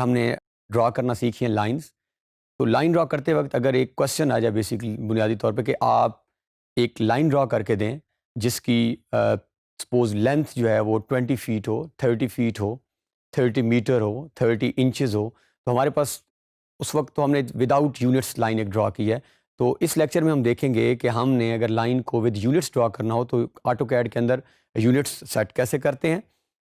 हमने ड्रॉ करना सीखी हैं लाइंस। तो लाइन ड्रॉ करते वक्त अगर एक क्वेश्चन आ जाए बेसिकली बुनियादी तौर पे कि आप एक लाइन ड्रॉ करके दें जिसकी सपोज लेंथ जो है वो 20 फीट हो, 30 फीट हो, 30 मीटर हो, 30 इंचज़ हो, तो हमारे पास उस वक्त तो हमने विदाउट यूनिट्स लाइन एक ड्रॉ की है। तो इस लेक्चर में हम देखेंगे कि हमने अगर लाइन को विद यूनिट्स ड्रॉ करना हो तो ऑटोकैड के अंदर यूनिट्स सेट कैसे करते हैं,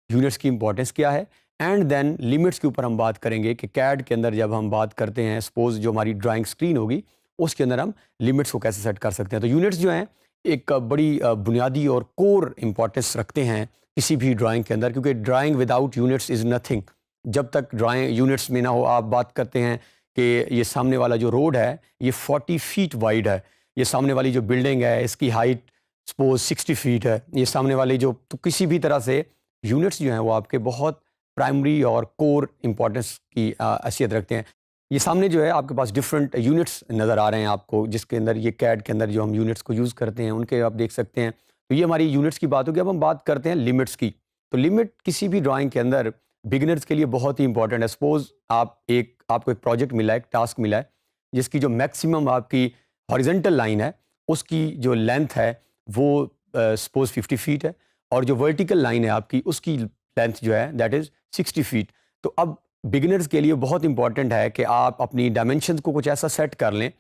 यूनिट्स की इंपॉर्टेंस क्या है, एंड देन लिमिट्स के ऊपर हम बात करेंगे कि कैड के अंदर जब हम बात करते हैं सपोज जो हमारी ड्राइंग स्क्रीन होगी उसके अंदर हम लिमिट्स को कैसे सेट कर सकते हैं। तो यूनिट्स जो हैं एक बड़ी बुनियादी और कोर इंपॉर्टेंस रखते हैं किसी भी ड्राइंग के अंदर, क्योंकि drawing without units is nothing. जब तक ड्राइंग यूनिट्स में ना हो, आप बात करते हैं कि ये सामने वाला जो रोड है ये 40 फीट वाइड है, ये सामने वाली जो बिल्डिंग है इसकी हाइट सपोज 60 फीट है, ये सामने वाली जो, तो किसी भी तरह से यूनिट्स जो हैं वो आपके बहुत प्राइमरी और कोर इंपॉर्टेंस की हैसियत रखते हैं। ये सामने जो है आपके पास डिफरेंट यूनिट्स नज़र आ रहे हैं आपको, जिसके अंदर ये कैड के अंदर जो हम यूनिट्स को यूज़ करते हैं उनके आप देख सकते हैं। तो ये हमारी यूनिट्स की बात होगी। अब हम बात करते हैं लिमिट्स की। तो लिमिट किसी भी ड्राइंग के अंदर बिगिनर्स के लिए बहुत ही इंपॉर्टेंट है। सपोज आपको एक प्रोजेक्ट मिला है, एक टास्क मिला है जिसकी जो मैक्सिमम आपकी हॉरिजेंटल लाइन है उसकी जो लेंथ है वो सपोज 50 फीट है, और जो वर्टिकल लाइन है आपकी उसकी लेंथ जो है दैट इज़ 60 फीट। तो अब बिगिनर्स के लिए बहुत इंपॉर्टेंट है कि आप अपनी डायमेंशंस को कुछ ऐसा सेट कर लें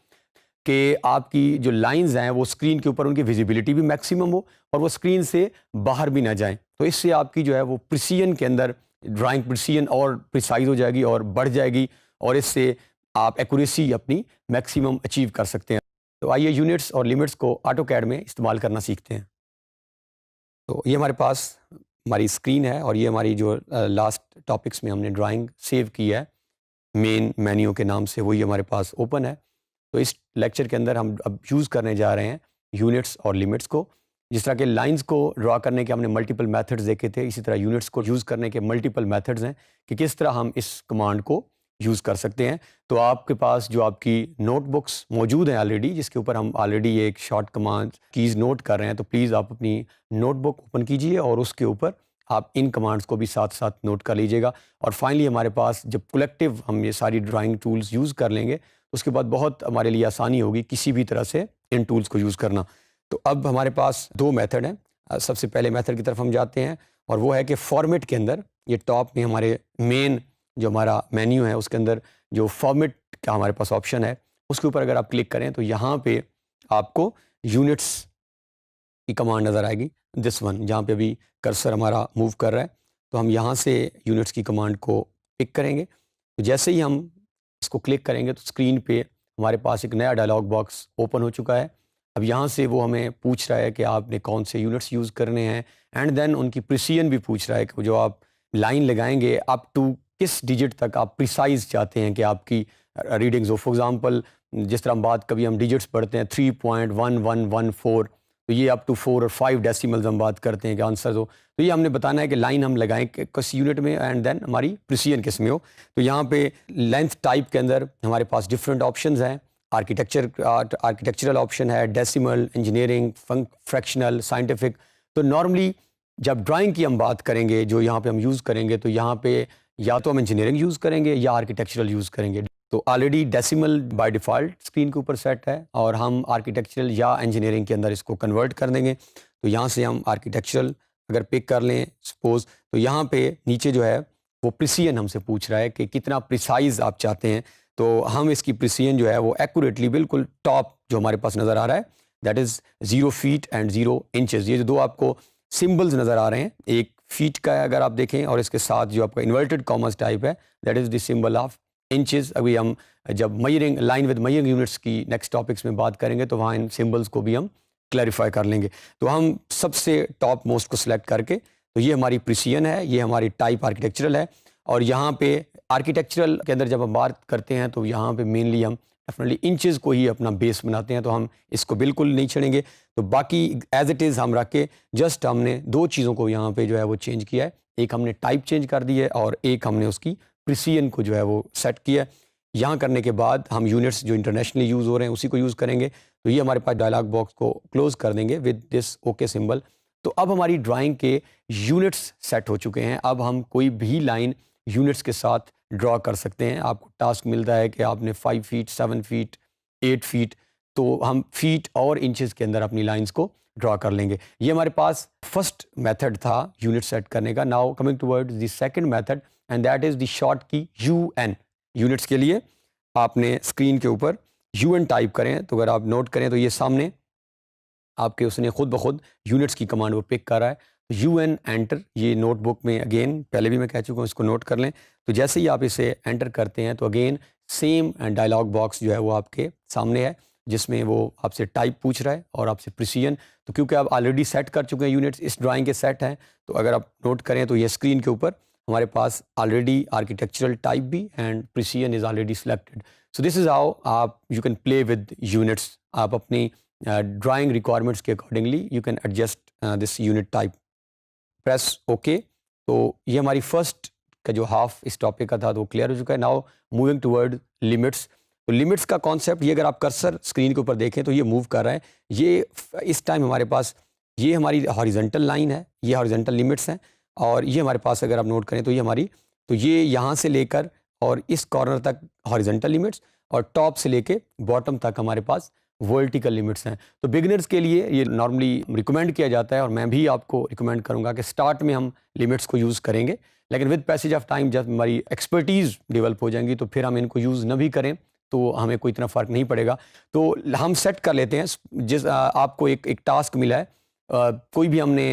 कि आपकी जो लाइंस हैं वो स्क्रीन के ऊपर उनकी विजिबिलिटी भी मैक्सिमम हो और वो स्क्रीन से बाहर भी ना जाएं। तो इससे आपकी जो है वो प्रिसीजन के अंदर ड्राइंग प्रिसीजन और प्रिसाइज हो जाएगी और बढ़ जाएगी, और इससे आप एक्यूरेसी अपनी मैक्सिमम अचीव कर सकते हैं। तो आइए यूनिट्स और लिमिट्स को ऑटोकैड में इस्तेमाल करना सीखते हैं। तो ये हमारे पास हमारी स्क्रीन है और ये हमारी जो लास्ट टॉपिक्स में हमने ड्राइंग सेव की है मेन मेन्यू के नाम से, वही हमारे पास ओपन है। तो इस लेक्चर के अंदर हम अब यूज़ करने जा रहे हैं यूनिट्स और लिमिट्स को। जिस तरह के लाइंस को ड्रा करने के हमने मल्टीपल मेथड्स देखे थे, इसी तरह यूनिट्स को यूज़ करने के मल्टीपल मेथड्स हैं कि किस तरह हम इस कमांड को यूज़ कर सकते हैं। तो आपके पास जो आपकी नोटबुक्स मौजूद हैं ऑलरेडी, जिसके ऊपर हम ऑलरेडी ये एक शॉर्ट कमांड कीज़ नोट कर रहे हैं, तो प्लीज़ आप अपनी नोटबुक ओपन कीजिए और उसके ऊपर आप इन कमांड्स को भी साथ साथ नोट कर लीजिएगा। और फाइनली हमारे पास जब कलेक्टिव हम ये सारी ड्राइंग टूल्स यूज़ कर लेंगे उसके बाद बहुत हमारे लिए आसानी होगी किसी भी तरह से इन टूल्स को यूज़ करना। तो अब हमारे पास दो मेथड हैं। सबसे पहले मेथड की तरफ हम जाते हैं और वो है कि फॉर्मेट के अंदर ये टॉप में हमारे मेन जो हमारा मेन्यू है उसके अंदर जो फॉर्मेट का हमारे पास ऑप्शन है उसके ऊपर अगर आप क्लिक करें तो यहाँ पे आपको यूनिट्स की कमांड नज़र आएगी, दिस वन, जहाँ पे अभी कर्सर हमारा मूव कर रहा है। तो हम यहाँ से यूनिट्स की कमांड को पिक करेंगे। तो जैसे ही हम इसको क्लिक करेंगे तो स्क्रीन पे हमारे पास एक नया डायलॉग बॉक्स ओपन हो चुका है। अब यहाँ से वो हमें पूछ रहा है कि आपने कौन से यूनिट्स यूज़ करने हैं, एंड देन उनकी प्रिसीजन भी पूछ रहा है कि जो आप लाइन लगाएंगे अप टू किस डिजिट तक आप प्रिसाइज चाहते हैं कि आपकी रीडिंग्स हो। फॉर एग्जांपल जिस तरह हम बात कभी हम डिजिट्स पढ़ते हैं 3.1114, तो ये अप टू 4 और 5 डेसिमल्स हम बात करते हैं कि आंसर हो। तो ये हमने बताना है कि लाइन हम लगाएं किस यूनिट में एंड देन हमारी प्रिसीजन किस में हो। तो यहाँ पे लेंथ टाइप के अंदर हमारे पास डिफरेंट ऑप्शंस हैं। आर्किटेक्चरल ऑप्शन है, डेसिमल, इंजीनियरिंग, फ्रैक्शनल, साइंटिफिक। तो नॉर्मली जब ड्राइंग की हम बात करेंगे जो यहाँ पे हम यूज़ करेंगे तो यहाँ पे या तो हम इंजीनियरिंग यूज़ करेंगे या आर्किटेक्चरल यूज़ करेंगे। तो already decimal by default screen के ऊपर सेट है और हम आर्किटेक्चरल या इंजीनियरिंग के अंदर इसको कन्वर्ट कर देंगे। तो यहाँ से हम आर्किटेक्चरल अगर पिक कर लें सपोज, तो यहाँ पे नीचे जो है वो प्रिसीजन हमसे पूछ रहा है कि कितना प्रिसाइज आप चाहते हैं। तो हम इसकी प्रिसीजन जो है वो एक्यूरेटली बिल्कुल टॉप जो हमारे पास नज़र आ रहा है that is 0 feet and 0 inches. ये जो दो आपको सिंबल्स नज़र आ रहे हैं, एक फीट का है अगर आप देखें और इसके साथ जो आपका इन्वर्टेड कॉमर्स टाइप है that is the symbol of inches. अभी हम जब मयरिंग लाइन विद मयरिंग यूनिट्स की नेक्स्ट टॉपिक्स में बात करेंगे तो वहाँ इन सिंबल्स को भी हम क्लैरिफाई कर लेंगे। तो हम सबसे टॉप मोस्ट को सिलेक्ट करके, तो ये हमारी प्रिसीजन है, ये हमारी टाइप आर्किटेक्चरल है। और यहाँ पे आर्किटेक्चरल के अंदर जब हम बात करते हैं तो यहाँ पे मेनली हम डेफिनेटली इंचेस को ही अपना बेस बनाते हैं, तो हम इसको बिल्कुल नहीं छेड़ेंगे। तो बाकी एज इट इज़ हम रख के जस्ट हमने दो चीज़ों को यहाँ पे जो है वो चेंज किया है, एक हमने टाइप चेंज कर दी है और एक हमने उसकी प्रिसिजन को जो है वो सेट किया। यहाँ करने के बाद हम यूनिट्स जो इंटरनेशनली यूज़ हो रहे हैं उसी को यूज़ करेंगे। तो ये हमारे पास डायलॉग बॉक्स को क्लोज़ कर देंगे विद दिस ओके सिंबल। तो अब हमारी ड्राइंग के यूनिट्स सेट हो चुके हैं। अब हम कोई भी लाइन यूनिट्स के साथ ड्रॉ कर सकते हैं। आपको टास्क मिलता है कि आपने 5 फीट, 7 फीट, 8 फीट, तो हम फीट और इंचेस के अंदर अपनी लाइंस को ड्रॉ कर लेंगे। ये हमारे पास फर्स्ट मेथड था यूनिट सेट करने का। Now coming towards the second method and that is the short की UN। यूनिट्स के लिए आपने स्क्रीन के ऊपर UN टाइप करें, तो अगर आप नोट करें तो ये सामने आपके उसने खुद ब खुद यूनिट्स की कमांड वो पिक कर रहा है। तो UN एंटर, ये नोटबुक में अगेन पहले भी मैं कह चुका हूँ, इसको नोट कर लें। तो जैसे ही आप इसे एंटर करते हैं तो अगेन सेम डायलॉग बॉक्स जो है वो आपके सामने है, जिसमें वो आपसे टाइप पूछ रहा है और आपसे प्रिसिजन। तो क्योंकि आप ऑलरेडी सेट कर चुके हैं यूनिट्स, इस ड्राइंग के सेट हैं, तो अगर आप नोट करें तो ये स्क्रीन के ऊपर हमारे पास ऑलरेडी आर्किटेक्चरल टाइप भी and precision is already selected. So this is how आप you can play with units. आप अपनी ड्राइंग रिक्वायरमेंट्स के accordingly you can adjust this unit type. Press okay. तो ये हमारी फर्स्ट का जो हाफ इस टॉपिक का था तो वो क्लियर हो चुका है। Now moving toward limits. तो लिमिट्स का कॉन्सेप्ट, ये अगर आप कर्सर स्क्रीन के ऊपर देखें तो ये मूव कर रहा है। ये इस टाइम हमारे पास ये हमारी हॉरिजॉन्टल लाइन है, ये हॉरिजॉन्टल लिमिट्स हैं। और ये हमारे पास अगर आप नोट करें तो ये हमारी, तो ये यहाँ से लेकर और इस कॉर्नर तक हॉरिजॉन्टल लिमिट्स और टॉप से लेके बॉटम तक हमारे पास वर्टिकल लिमिट्स हैं। तो बिगिनर्स के लिए ये नॉर्मली रिकमेंड किया जाता है और मैं भी आपको रिकमेंड करूंगा कि स्टार्ट में हम लिमिट्स को यूज़ करेंगे, लेकिन विद पैसेज ऑफ टाइम जब हमारी एक्सपर्टीज़ डेवलप हो जाएंगी तो फिर हम इनको यूज़ न भी करें तो हमें कोई इतना फ़र्क नहीं पड़ेगा। तो हम सेट कर लेते हैं जिस आपको एक टास्क मिला है, कोई भी हमने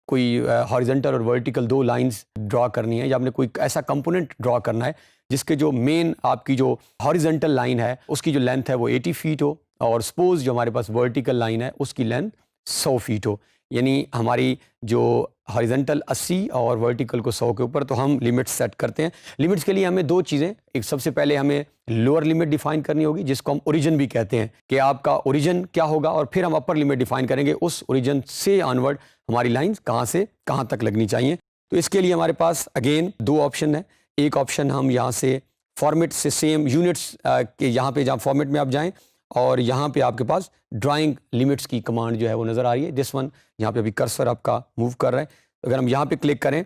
कोई हॉरिजॉन्टल और वर्टिकल 2 लाइंस ड्रॉ करनी है, या हमने कोई ऐसा कंपोनेंट ड्रॉ करना है जिसके जो मेन आपकी जो हॉरिजॉन्टल लाइन है उसकी जो लेंथ है वो 80 फीट हो, और सपोज जो हमारे पास वर्टिकल लाइन है उसकी लेंथ 100 फीट हो। यानी हमारी जो हॉरिजॉन्टल 80 और वर्टिकल को 100 के ऊपर, तो हम लिमिट्स सेट करते हैं। लिमिट्स के लिए हमें 2 चीज़ें, एक सबसे पहले हमें लोअर लिमिट डिफाइन करनी होगी जिसको हम ओरिजिन भी कहते हैं कि आपका ओरिजिन क्या होगा, और फिर हम अपर लिमिट डिफाइन करेंगे उस ओरिजिन से ऑनवर्ड हमारी लाइंस कहाँ से कहाँ तक लगनी चाहिए। तो इसके लिए हमारे पास अगेन 2 ऑप्शन है। एक ऑप्शन हम यहाँ से फॉर्मेट से सेम यूनिट्स के यहाँ पे जहाँ फॉर्मेट में आप जाएँ और यहाँ पे आपके पास ड्राइंग लिमिट्स की कमांड जो है वो नज़र आ रही है। दिस वन, यहाँ पे अभी कर्सर आपका मूव कर रहा है। अगर हम यहाँ पे क्लिक करें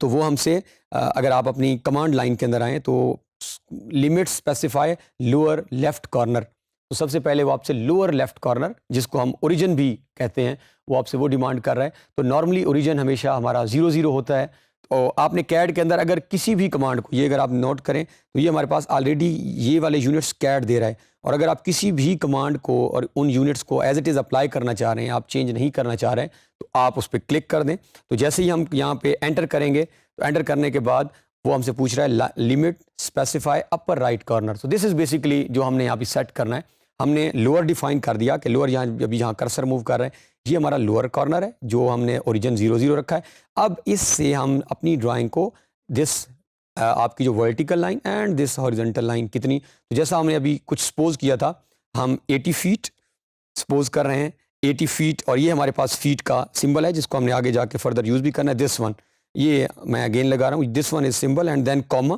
तो वो हमसे अगर आप अपनी कमांड लाइन के अंदर आएँ तो limit specify lower left corner, तो सबसे पहले वो आपसे लोअर लेफ्ट कॉर्नर जिसको हम ओरिजिन भी कहते हैं वो आपसे वो डिमांड कर रहा है। तो नॉर्मली ओरिजिन हमेशा हमारा 00 होता है। तो आपने कैड के अंदर अगर किसी भी कमांड को, ये अगर आप नोट करें तो ये हमारे पास ऑलरेडी ये वाले यूनिट्स कैड दे रहा है, और अगर आप किसी भी कमांड को और उन यूनिट्स को एज इट इज़ अप्लाई करना चाह रहे हैं, आप चेंज नहीं करना चाह रहे हैं, तो आप उस पर क्लिक कर दें। तो जैसे ही हम यहाँ पे एंटर करेंगे तो एंटर करने के बाद वो हमसे पूछ रहा है limit specify upper right corner. तो दिस इज़ बेसिकली जो हमने यहाँ पे सेट करना है। हमने लोअर डिफाइन कर दिया कि लोअर, यहाँ अभी यहाँ कर्सर मूव कर रहे हैं, ये हमारा लोअर कॉर्नर है जो हमने ओरिजिन 00 रखा है। अब इससे हम अपनी ड्राइंग को दिस आपकी जो vertical line and this horizontal line कितनी, तो जैसा हमने अभी कुछ सपोज किया था, हम 80 फीट सपोज कर रहे हैं, 80 फीट, और ये हमारे पास फीट का सिंबल है जिसको हमने आगे जाके फर्दर यूज़ भी करना है। दिस वन, ये मैं अगेन लगा रहा हूँ, this one is symbol and then comma,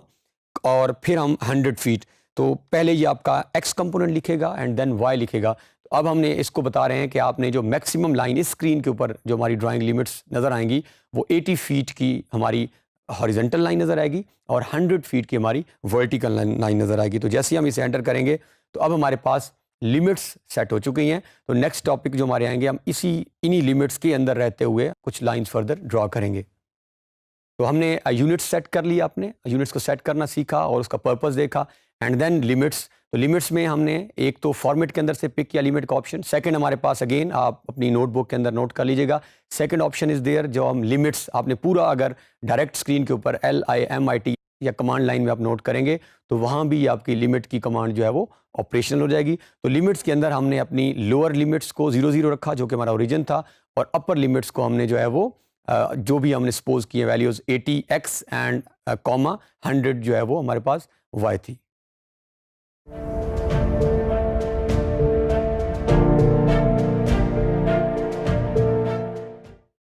और फिर हम 100 फीट। तो पहले ये आपका एक्स कंपोनेंट लिखेगा एंड देन वाई लिखेगा। तो अब हमने इसको बता रहे हैं कि आपने जो मैक्सिमम लाइन इस स्क्रीन के ऊपर जो हमारी ड्राइंग लिमिट्स नज़र आएंगी वो 80 फीट की हमारी हॉरिजॉन्टल लाइन नज़र आएगी और 100 फीट की हमारी वर्टिकल लाइन नज़र आएगी। तो जैसे ही हम इसे एंटर करेंगे तो अब हमारे पास लिमिट्स सेट हो चुकी हैं। तो नेक्स्ट टॉपिक जो हमारे आएंगे, हम इन्हीं लिमिट्स के अंदर रहते हुए कुछ लाइंस फर्दर ड्रॉ करेंगे। तो हमने यूनिट्स सेट कर लिया, आपने यूनिट्स को सेट करना सीखा और उसका पर्पस देखा, एंड देन लिमिट्स। तो लिमिट्स में हमने एक तो फॉर्मेट के अंदर से पिक किया लिमिट का ऑप्शन। सेकंड हमारे पास अगेन आप अपनी नोटबुक के अंदर नोट कर लीजिएगा, सेकंड ऑप्शन इज़ देयर, जो हम लिमिट्स आपने पूरा अगर डायरेक्ट स्क्रीन के ऊपर LIMIT या कमांड लाइन में आप नोट करेंगे तो वहाँ भी आपकी लिमिट की कमांड जो है वो ऑपरेशनल हो जाएगी। तो लिमिट्स के अंदर हमने अपनी लोअर लिमिट्स को 00 रखा जो कि हमारा ओरिजिन था, और अपर लिमिट्स को हमने जो है वो जो भी हमने सपोज किए वैल्यूज़ 80x एंड कॉमा 100 जो है वो हमारे पास y थी।